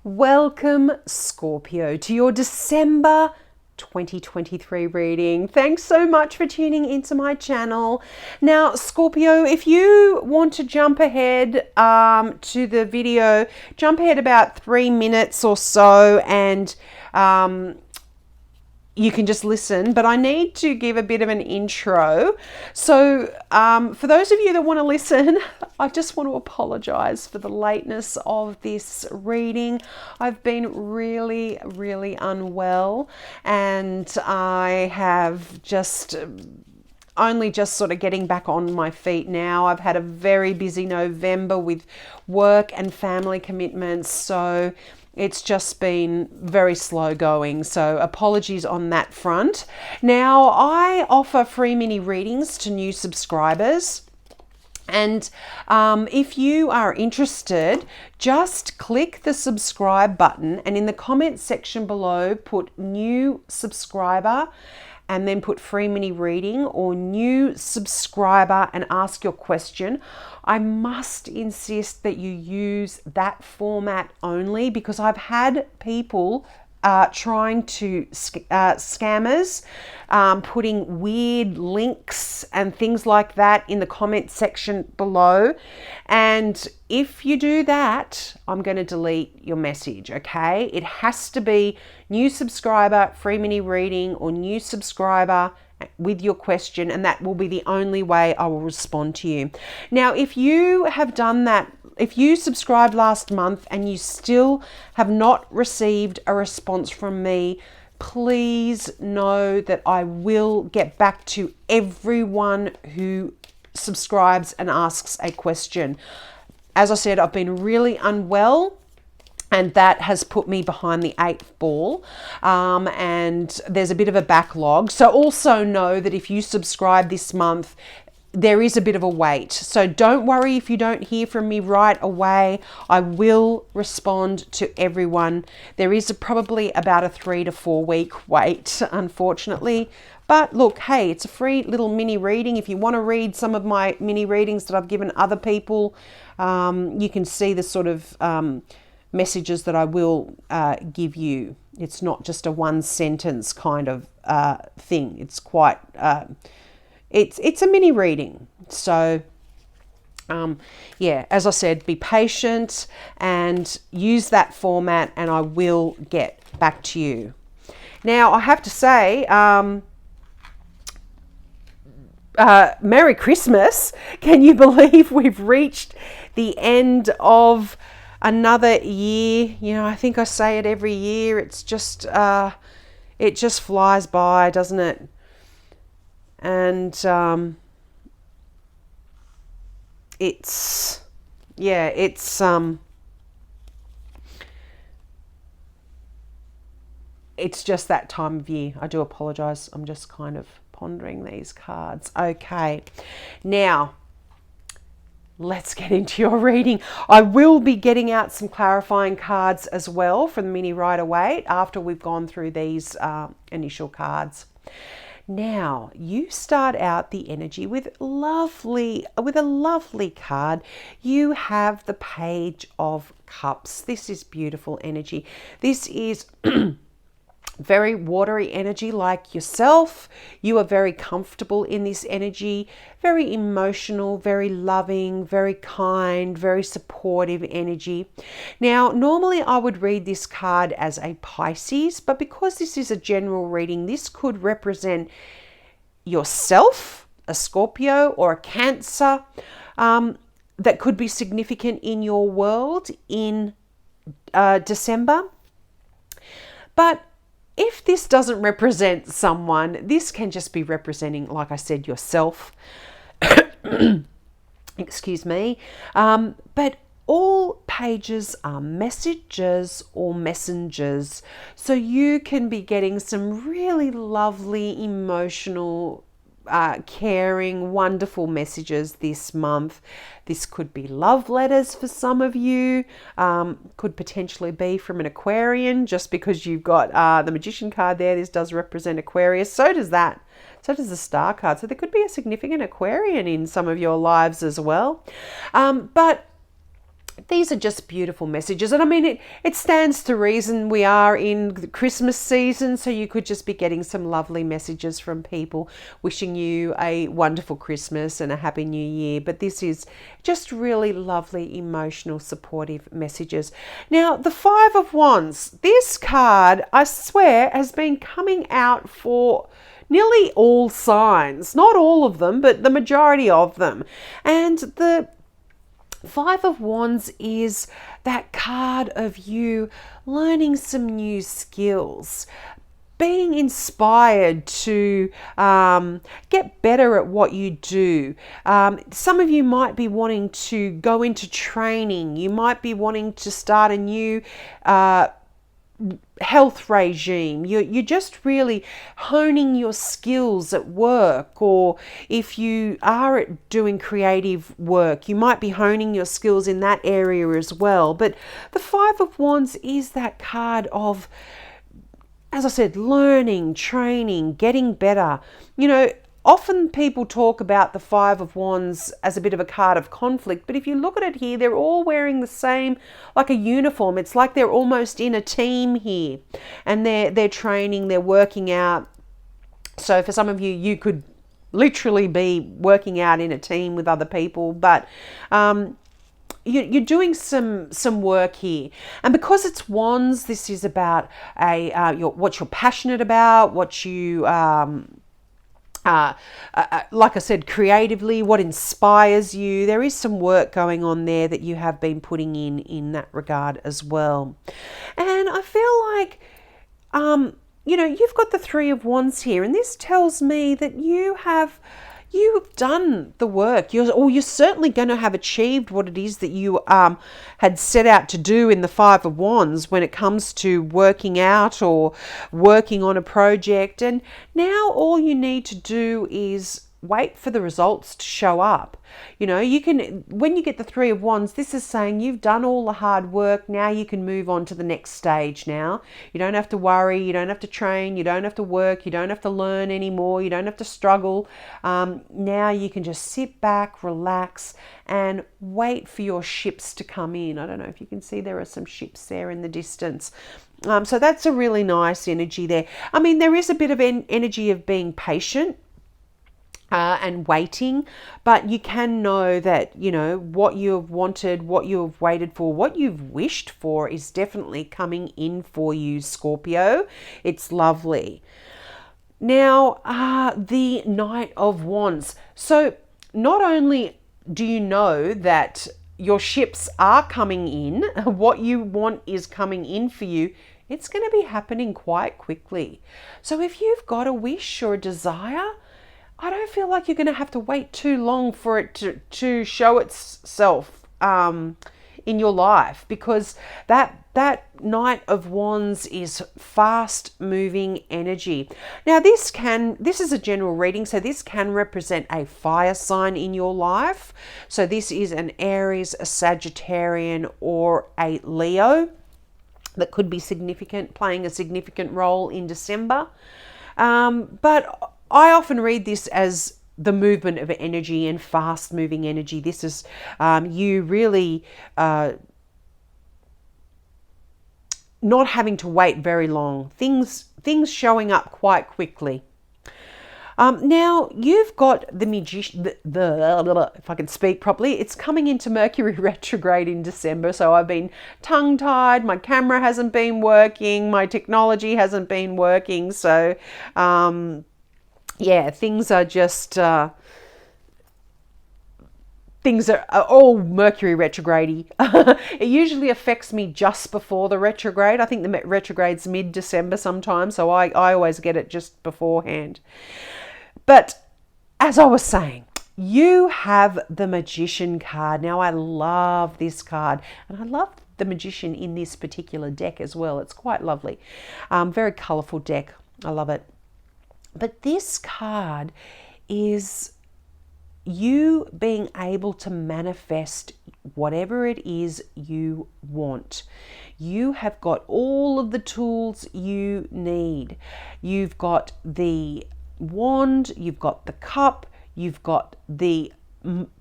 Welcome, Scorpio, to your December 2023 reading. Thanks so much for tuning into my channel. Now, Scorpio, if you want to jump ahead to the video, jump ahead about 3 minutes or so and you can just listen, but I need to give a bit of an intro. So for those of you that want to listen, I just want to apologize for the lateness of this reading. I've been really unwell, and I have only just sort of getting back on my feet now. I've had a very busy November with work and family commitments, so it's just been very slow going, so apologies on that front. Now, I offer free mini readings to new subscribers. And if you are interested, just click the subscribe button and in the comment section below, put new subscriber and then put free mini reading or new subscriber and ask your question. I must insist that you use that format only because I've had people trying to scammers putting weird links and things like that in the comment section below, and if you do that, I'm going to delete your message. Okay, it has to be new subscriber, free mini reading, or new subscriber with your question, and that will be the only way I will respond to you. Now, if you have done that, if you subscribed last month and you still have not received a response from me, please know that I will get back to everyone who subscribes and asks a question. As I said, I've been really unwell, and that has put me behind the 8th ball, and there's a bit of a backlog. So also know that if you subscribe this month, there is a bit of a wait. So don't worry if you don't hear from me right away. I will respond to everyone. There is probably about a 3 to 4 week wait, unfortunately. But look, hey, it's a free little mini reading. If you want to read some of my mini readings that I've given other people, you can see the sort of messages that I will give you. It's not just a one sentence kind of thing. It's quite it's a mini reading. So yeah, as I said, be patient and use that format and I will get back to you. Now, I have to say, Merry Christmas. Can you believe we've reached the end of another year? You know, I think I say it every year. It's just, it just flies by, doesn't it? And it's just that time of year. I do apologize. I'm just kind of pondering these cards. Okay, now let's get into your reading. I will be getting out some clarifying cards as well from the mini right away after we've gone through these initial cards. Now, you start out the energy with a lovely card. You have the Page of Cups. This is beautiful energy. This is very watery energy like yourself. You are very comfortable in this energy, very emotional, very loving, very kind, very supportive energy. Now, normally I would read this card as a Pisces, but because this is a general reading, this could represent yourself, a Scorpio or a Cancer, that could be significant in your world in December. But if this doesn't represent someone, this can just be representing, like I said, yourself. Excuse me. But all pages are messages or messengers. So you can be getting some really lovely, emotional, caring, wonderful messages this month. This could be love letters for some of you, could potentially be from an Aquarian, just because you've got the Magician card there. This does represent Aquarius. So does that. So does the Star card. So there could be a significant Aquarian in some of your lives as well. But these are just beautiful messages. And I mean, it stands to reason we are in the Christmas season, so you could just be getting some lovely messages from people wishing you a wonderful Christmas and a happy new year. But this is just really lovely, emotional, supportive messages. Now, the Five of Wands, this card, I swear, has been coming out for nearly all signs. Not all of them, but the majority of them. And the Five of Wands is that card of you learning some new skills, being inspired to get better at what you do. Some of you might be wanting to go into training. You might be wanting to start a new health regime. You're just really honing your skills at work, or if you are doing creative work, you might be honing your skills in that area as well. But the Five of Wands is that card of, as I said, learning, training, getting better. You know, often people talk about the Five of Wands as a bit of a card of conflict, but if you look at it here, they're all wearing the same, like a uniform. It's like they're almost in a team here, and they're training, they're working out. So for some of you, you could literally be working out in a team with other people, but you're doing some work here. And because it's wands, this is about what you're passionate about, what you like I said, creatively, what inspires you. There is some work going on there that you have been putting in that regard as well. And I feel like, you know, you've got the Three of Wands here, and this tells me that you've done the work. You're certainly going to have achieved what it is that you had set out to do in the Five of Wands when it comes to working out or working on a project. And now all you need to do is wait for the results to show up. You know, you can, when you get the Three of Wands, this is saying you've done all the hard work. Now you can move on to the next stage now. You don't have to worry. You don't have to train. You don't have to work. You don't have to learn anymore. You don't have to struggle. Now you can just sit back, relax, and wait for your ships to come in. I don't know if you can see there are some ships there in the distance. So that's a really nice energy there. I mean, there is a bit of energy of being patient and waiting, but you can know that, you know, what you've wanted, what you've waited for, what you've wished for is definitely coming in for you, Scorpio. It's lovely. Now, the Knight of Wands. So not only do you know that your ships are coming in, what you want is coming in for you, it's going to be happening quite quickly. So if you've got a wish or a desire, I don't feel like you're going to have to wait too long for it to show itself in your life, because that Knight of Wands is fast moving energy. Now this is a general reading, so this can represent a fire sign in your life. So this is an Aries, a Sagittarian, or a Leo that could be playing a significant role in December. But I often read this as the movement of energy and fast moving energy. This is you really not having to wait very long. Things showing up quite quickly. Now you've got the Magician, if I can speak properly, it's coming into Mercury retrograde in December. So I've been tongue-tied, my camera hasn't been working, my technology hasn't been working. So yeah, things are just, things are all Mercury retrograde-y. It usually affects me just before the retrograde. I think the retrograde's mid-December sometimes, so I always get it just beforehand. But as I was saying, you have the Magician card. Now I love this card, and I love the Magician in this particular deck as well. It's quite lovely. Very colourful deck. I love it. But this card is you being able to manifest whatever it is you want. You have got all of the tools you need. You've got the wand, you've got the cup, you've got the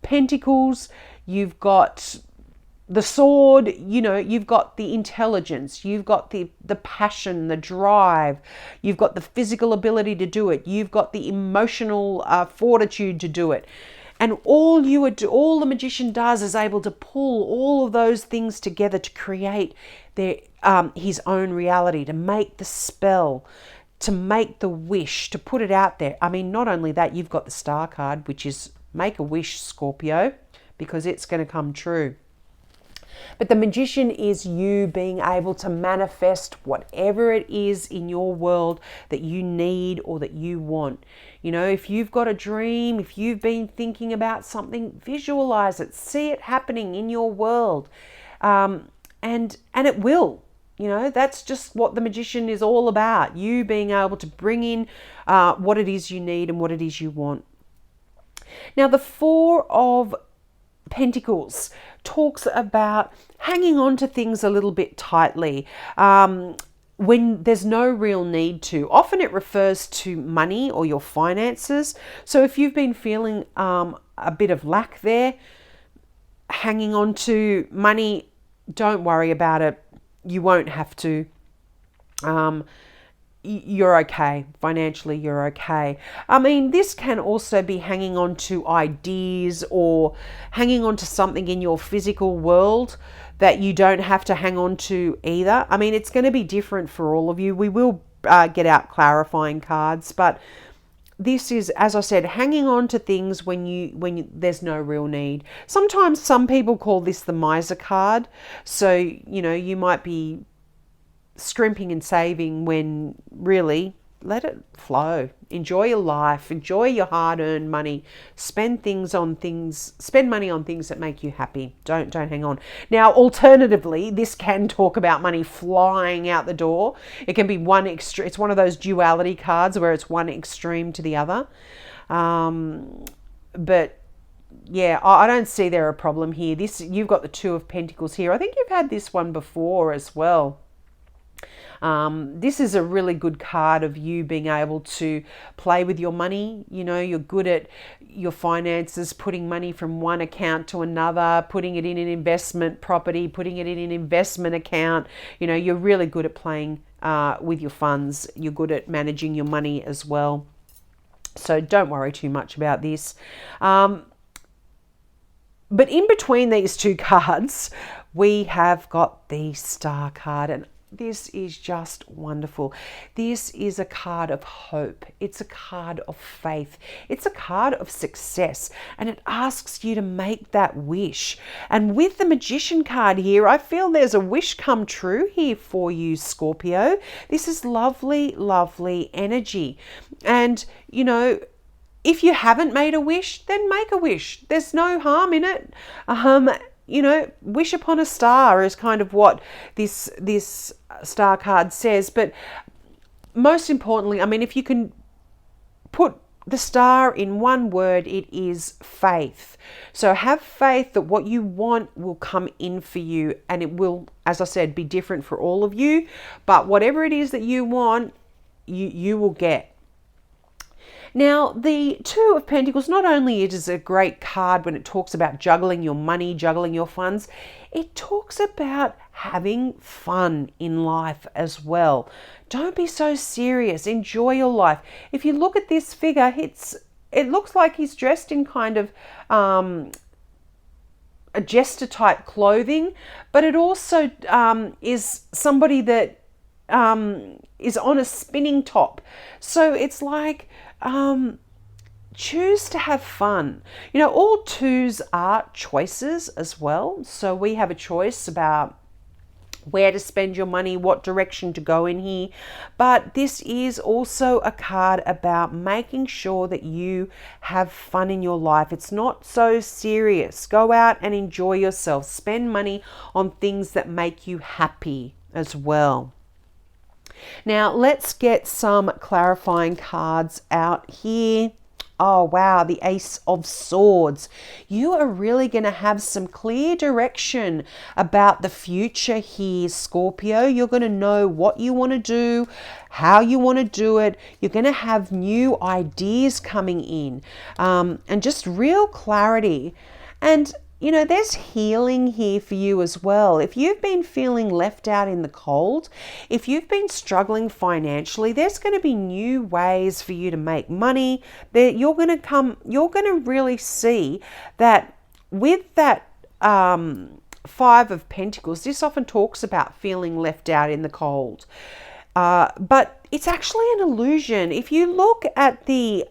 pentacles, you've got the sword, you know, you've got the intelligence, you've got the passion, the drive, you've got the physical ability to do it, you've got the emotional fortitude to do it. And all the magician does is able to pull all of those things together to create his own reality, to make the spell, to make the wish, to put it out there. I mean, not only that, you've got the star card, which is make a wish, Scorpio, because it's going to come true. But the magician is you being able to manifest whatever it is in your world that you need or that you want. You know, if you've got a dream, if you've been thinking about something, visualize it, see it happening in your world. And it will. You know, that's just what the magician is all about. You being able to bring in what it is you need and what it is you want. Now, the Four of Pentacles talks about hanging on to things a little bit tightly when there's no real need to. Often it refers to money or your finances. So if you've been feeling a bit of lack there, hanging on to money, don't worry about it. You won't have to. You're okay. Financially, you're okay. I mean, this can also be hanging on to ideas or hanging on to something in your physical world that you don't have to hang on to either. I mean, it's going to be different for all of you. We will get out clarifying cards, but this is, as I said, hanging on to things when there's no real need. Sometimes some people call this the miser card. So, you know, you might be scrimping and saving when really let it flow. Enjoy your life, enjoy your hard-earned money, spend money on things that make you happy. Don't hang on. Now, alternatively, this can talk about money flying out the door. It can be one extreme. It's one of those duality cards where it's one extreme to the other. But yeah, I don't see there a problem here. You've got the Two of Pentacles here. I think you've had this one before as well. This is a really good card of you being able to play with your money. You know, you're good at your finances, putting money from one account to another, putting it in an investment property, putting it in an investment account. You know, you're really good at playing with your funds. You're good at managing your money as well. So don't worry too much about this. But in between these two cards, we have got the Star card, and this is just wonderful. This is a card of hope. It's a card of faith. It's a card of success. And it asks you to make that wish. And with the Magician card here, I feel there's a wish come true here for you, Scorpio. This is lovely, lovely energy. And, you know, if you haven't made a wish, then make a wish. There's no harm in it. You know, wish upon a star is kind of what this star card says. But most importantly, I mean, if you can put the star in one word, it is faith. So have faith that what you want will come in for you, and it will, as I said, be different for all of you. But whatever it is that you want, you will get. Now, the Two of Pentacles, not only it is a great card when it talks about juggling your money, juggling your funds, it talks about having fun in life as well. Don't be so serious. Enjoy your life. If you look at this figure, it looks like he's dressed in kind of a jester type clothing, but it also is somebody that is on a spinning top. So it's like, choose to have fun. You know, all twos are choices as well. So we have a choice about where to spend your money, what direction to go in here. But this is also a card about making sure that you have fun in your life. It's not so serious. Go out and enjoy yourself. Spend money on things that make you happy as well. Now, let's get some clarifying cards out here. Oh, wow, the Ace of Swords. You are really going to have some clear direction about the future here, Scorpio. You're going to know what you want to do, how you want to do it. You're going to have new ideas coming in, and just real clarity. And there's healing here for you as well. If you've been feeling left out in the cold, if you've been struggling financially, there's going to be new ways for you to make money. You're going to really see that with that Five of Pentacles, this often talks about feeling left out in the cold. But it's actually an illusion. If you look at the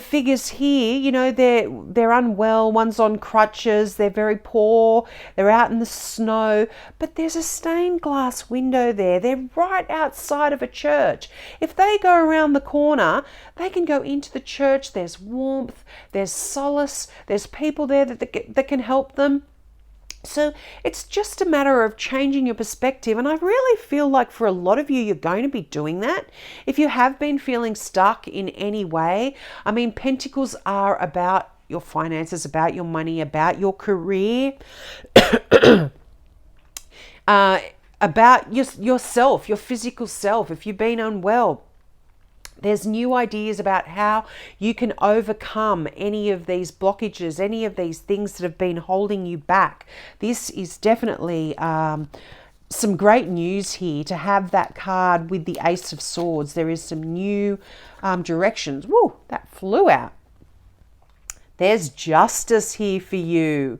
figures here, they're unwell, one's on crutches, they're very poor, they're out in the snow, but there's a stained glass window there. They're right outside of a church. If they go around the corner, they can go into the church. There's warmth, there's solace, there's people there that can help them. So it's just a matter of changing your perspective. And I really feel like for a lot of you, you're going to be doing that. If you have been feeling stuck in any way, I mean, Pentacles are about your finances, about your money, about your career, about yourself, your physical self. If you've been unwell, there's new ideas about how you can overcome any of these blockages, any of these things that have been holding you back. This is definitely some great news here to have that card with the Ace of Swords. There is some new directions. Woo, that flew out. There's justice here for you.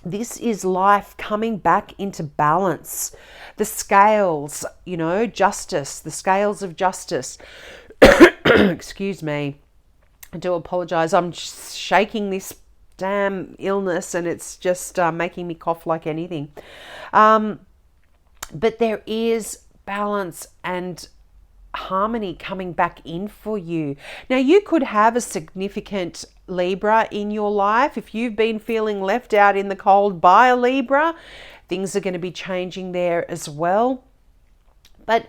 This is life coming back into balance. The scales, justice, the scales of justice. Excuse me. I do apologize. I'm shaking this damn illness and it's just making me cough like anything. But there is balance and harmony coming back in for you. Now, you could have a significant Libra in your life. If you've been feeling left out in the cold by a Libra, things are going to be changing there as well. But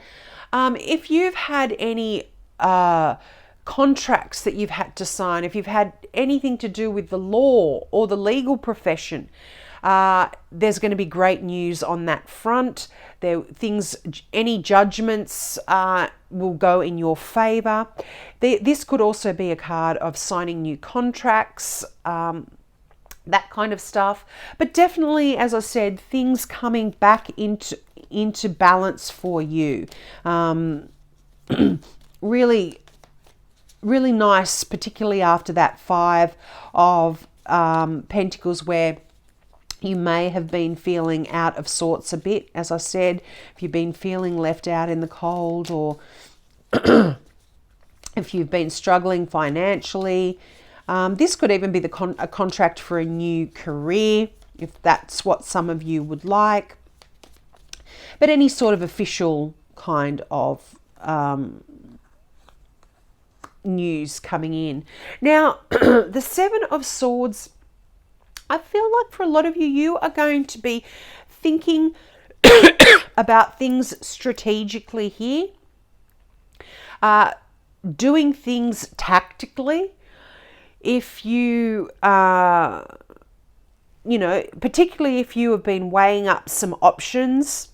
if you've had any contracts that you've had to sign, if you've had anything to do with the law or the legal profession, there's going to be great news on that front. Any judgments will go in your favor. This could also be a card of signing new contracts, that kind of stuff. But definitely, as I said, things coming back into balance for you. Really, really nice, particularly after that Five of Pentacles, where you may have been feeling out of sorts a bit. As I said, if you've been feeling left out in the cold, or if you've been struggling financially, this could even be a contract for a new career, if that's what some of you would like. But any sort of official kind of news coming in. Now, the Seven of Swords, I feel like for a lot of you, you are going to be thinking about things strategically here, doing things tactically. If you, particularly if you have been weighing up some options,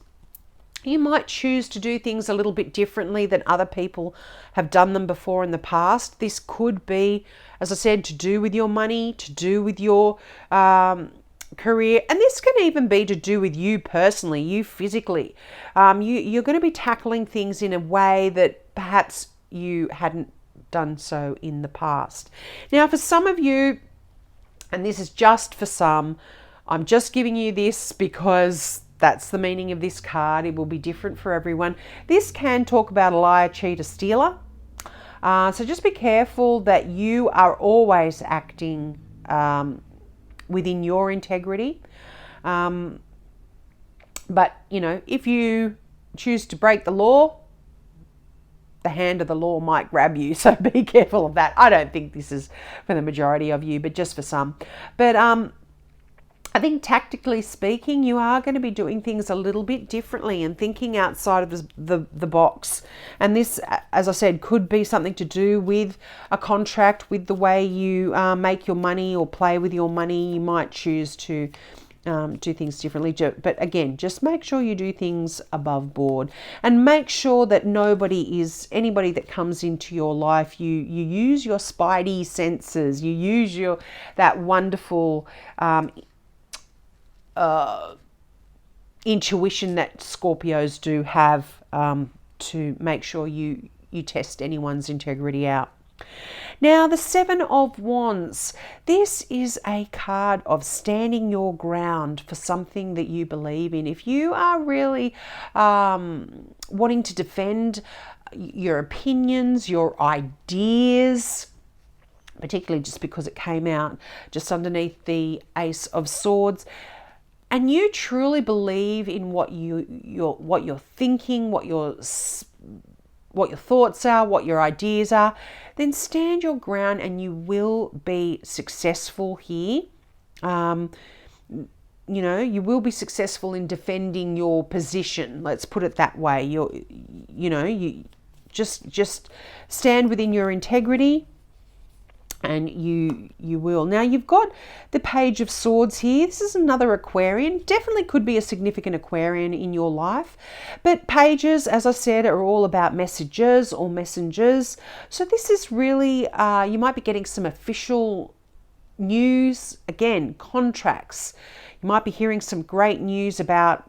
you might choose to do things a little bit differently than other people have done them before in the past. This could be, as I said, to do with your money, to do with your career, and this can even be to do with you personally, you physically. You're going to be tackling things in a way that perhaps you hadn't done so in the past. Now, for some of you, and this is just for some, I'm just giving you this because that's the meaning of this card. It will be different for everyone. This can talk about a liar, cheater, stealer. So just be careful that you are always acting within your integrity. But, if you choose to break the law, the hand of the law might grab you. So be careful of that. I don't think this is for the majority of you, but just for some. But I think tactically speaking, you are going to be doing things a little bit differently and thinking outside of the box. And this, as I said, could be something to do with a contract, with the way you make your money or play with your money. You might choose to do things differently. But again, just make sure you do things above board, and make sure that anybody that comes into your life, you use your spidey senses, you use that wonderful intuition that Scorpios do have, to make sure you test anyone's integrity out. Now, the Seven of Wands. This is a card of standing your ground for something that you believe in. If you are really wanting to defend your opinions, your ideas, particularly just because it came out just underneath the Ace of Swords, and you truly believe in what you're thinking, what your thoughts are, what your ideas are, then stand your ground and you will be successful here. You will be successful in defending your position. Let's put it that way. You just stand within your integrity, and you will. Now, you've got the Page of Swords here. This is another Aquarian. Definitely could be a significant Aquarian in your life. But pages, as I said, are all about messages or messengers. So this is really, you might be getting some official news. Again, contracts. You might be hearing some great news about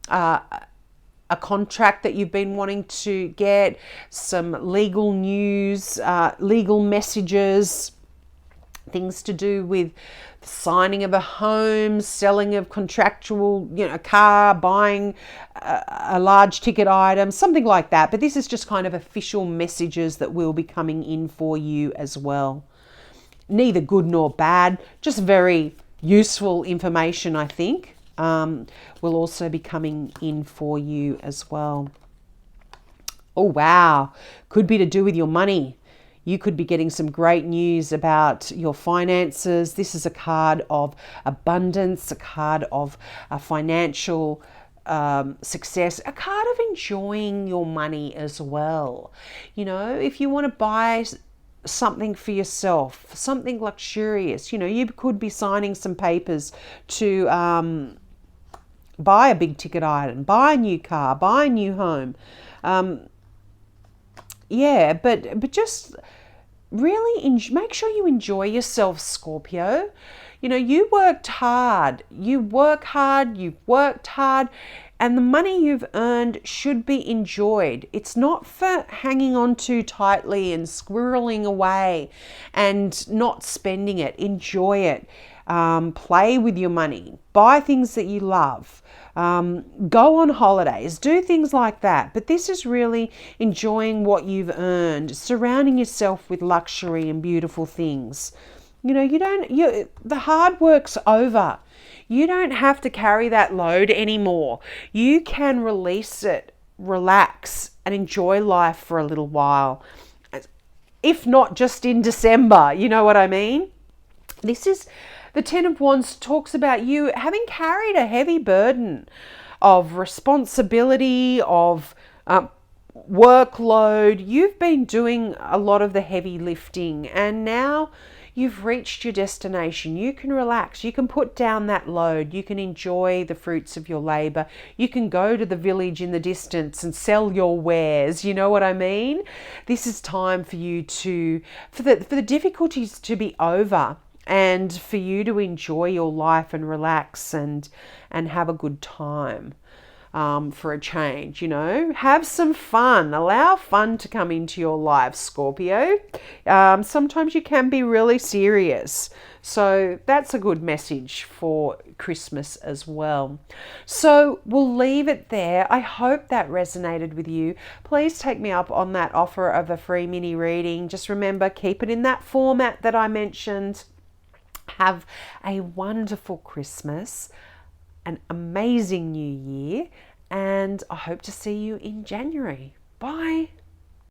a contract that you've been wanting to get, some legal news, legal messages, things to do with the signing of a home, selling of contractual, a car, buying a large ticket item, something like that. But this is just kind of official messages that will be coming in for you as well. Neither good nor bad, just very useful information, I think, will also be coming in for you as well. Oh, wow. Could be to do with your money. You could be getting some great news about your finances. This is a card of abundance, a card of financial success, a card of enjoying your money as well. If you want to buy something for yourself, something luxurious, you could be signing some papers to buy a big ticket item, buy a new car, buy a new home. But just really make sure you enjoy yourself, Scorpio. You worked hard, you've worked hard, and the money you've earned should be enjoyed. It's not for hanging on too tightly and squirreling away and not spending it. Enjoy it. Play with your money. Buy things that you love. Go on holidays. Do things like that. But this is really enjoying what you've earned, surrounding yourself with luxury and beautiful things. The hard work's over. You don't have to carry that load anymore. You can release it, relax, and enjoy life for a little while. If not just in December, you know what I mean? The Ten of Wands talks about you having carried a heavy burden of responsibility, of workload. You've been doing a lot of the heavy lifting, and now you've reached your destination. You can relax. You can put down that load. You can enjoy the fruits of your labor. You can go to the village in the distance and sell your wares. You know what I mean? This is time for you for the difficulties to be over, and for you to enjoy your life and relax and have a good time. For a change, have some fun. Allow fun to come into your life, Scorpio. Sometimes you can be really serious. So that's a good message for Christmas as well. So we'll leave it there. I hope that resonated with you. Please take me up on that offer of a free mini reading. Just remember, keep it in that format that I mentioned. Have a wonderful Christmas, an amazing new year, and I hope to see you in January. Bye.